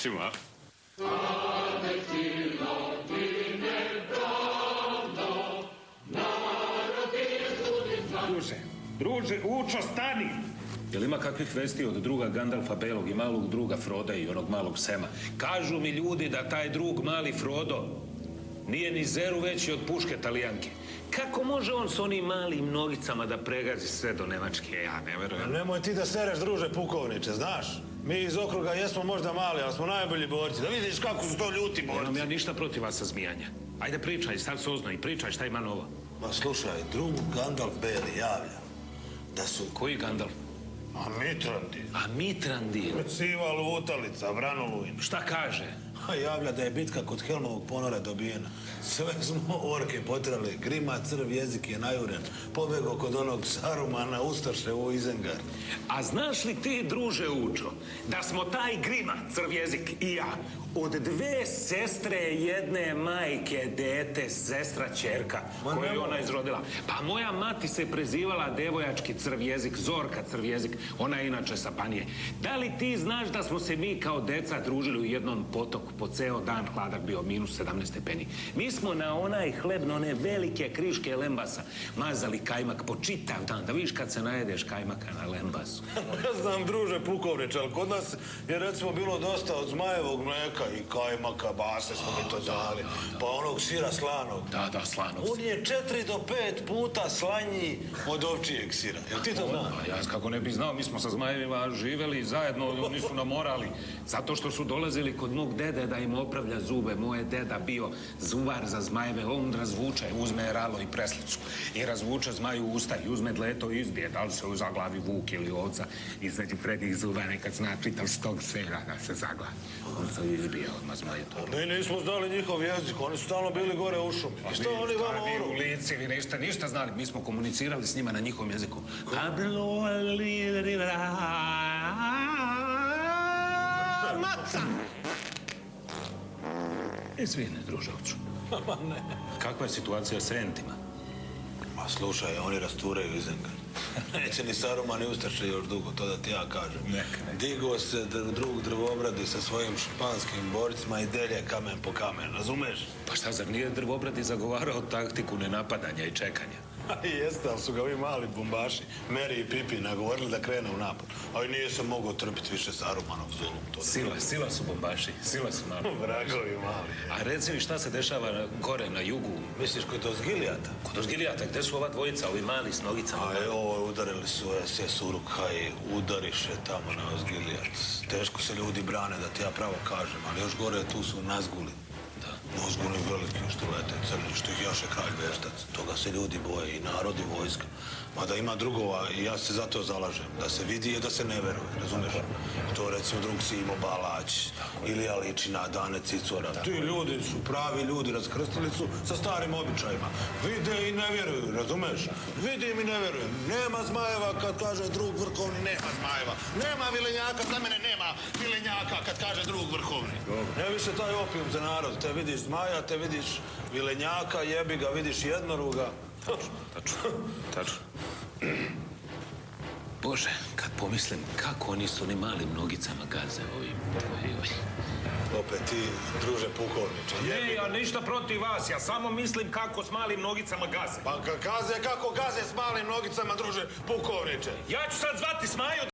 svima. Druže, Učo, stani! Jel ima kakvih vesti od druga Gandalfa Belog i malog druga Froda i onog malog Sema? Kažu mi ljudi da taj drug mali Frodo nije ni zeru veći od puške Talijanke. Kako može on s onim malim nogicama da pregazi sve do Nemačke? Ja ne verujem. Nemoj ti da sereš, druže pukovniče, znaš? Mi iz okruga jesmo možda mali, ali smo najbolji borci. Da vidiš kako su to ljuti borci. Nemam ja ništa protiv vas sa zmijanja. Ajde pričaj, sad sozno i pričaj šta ima novo. Ma slušaj, drug Gandalf Beli javlja da su... Koji Gandalf? A Mitrandil. A Mitrandil? Siva lutalica, Vranuluin. Šta kaže? A javlja da je bitka kod Helmovog ponora dobijena. Sve smo orke potrali, Grima crv jezik je najuren. Pobegao kod onog Sarumana, ustaše u Izengard. A znaš li ti, druže Učo, da smo taj Grima, crv jezik i ja, od dve sestre jedne majke, dete, sestra ćerka, koju je ona izrodila. Pa moja mati se prezivala devojački crv jezik, Zorka crv jezik, ona je inače sa Banije. Da li ti znaš da smo se mi kao deca družili u jednom potoku, po ceo dan hladak bio minus 17 stepeni. Mi smo na onaj hleb, na one velike kriške lembasa, mazali kajmak po čitav dan, da vidiš kad se najedeš kajmaka na lembasu. Ne znam, druže pukovniče, ali kod nas je recimo bilo dosta od zmajevog mleka i kajmaka, base smo mi to dali, pa onog sira slanog. Da, slanog. On je 4 do 5 puta slanji od ovčijeg sira. Jel ti to znaš? Ja kako ne bi znao, mi smo sa zmajevima živeli zajedno, oni su nam morali, zato što su dolazili kod mog dede da im opravlja zube. Moj je deda bio zuvar za zmajeve, on razvuče, uzme ralo i preslicu i razvuče zmaju usta i uzme dleto i izbije, da li se zaglavi vuk ili ovca između prednjih zuba, nekad zna čitav stog svega da se zaglavi. On se izbije odmah zmaju to. Mi nismo znali njihov jezik, oni su stalno bili gore u šumi. I što oni vama vi u lici, vi ništa znali, mi smo komunicirali s njima na njihovom jeziku. Maca! Izvini, družavču. Ne. Kakva je situacija sa entima? Ma slušaj, oni rasturaju Izengard. Neće ni Saruman ni Ustaše još dugo, to da ti ja kažem. Neka. Digo se drug drvobradi sa svojim španskim borcima i delje kamen po kamen, razumeš? Pa šta, zar nije drvobradi zagovarao taktiku nenapadanja i čekanja? Jeste, ali su ga ovi mali bombaši, Meri i Pipi, nagovorili da krene u napad. Ali nije se mogao trpiti više Sarumanov zulum. Sila su bombaši, sila su mali. Vragovi mali. A reci mi šta se dešava gore na jugu? Misliš kod Osgilijata? Kod Osgilijata, gde su ova dvojica, ovi mali s nogicama? A evo, udarili su SS Uruk-hai, udariše tamo na Osgilijat. Teško se ljudi brane, da ti ja pravo kažem, ali još gore tu su Nazguli. Nazguli veliki što lete crni, što ih jaše kralj veštac. Toga se ljudi boje i narod i vojska. Mada ima drugova i ja se zato zalažem. Da se vidi i da se ne veruje, razumeš? To recimo drug Simo Balać, Ilija Ličina, Dane Cicora. Ti ljudi su pravi ljudi, raskrstili su sa starim običajima. Vide i ne vjeruju, razumeš? Vidim i ne vjerujem. Nema zmajeva kad kaže drug vrhovni, nema zmajeva. Nema vilenjaka, za mene nema vilenjaka kad kaže drug vrhovni. Ne više taj opijum za narod. Te vidiš zmaja, te vidiš vilenjaka, jebi ga, vidiš jednoruga. Tačno. Bože, kad pomislim kako oni s onim malim nogicama gaze ovim. Opet ti, druže pukovniče. Ne, ja ništa protiv vas, ja samo mislim kako s malim nogicama gaze. Pa gaze kako gaze s malim nogicama, druže pukovniče. Ja ću sad zvati Smaju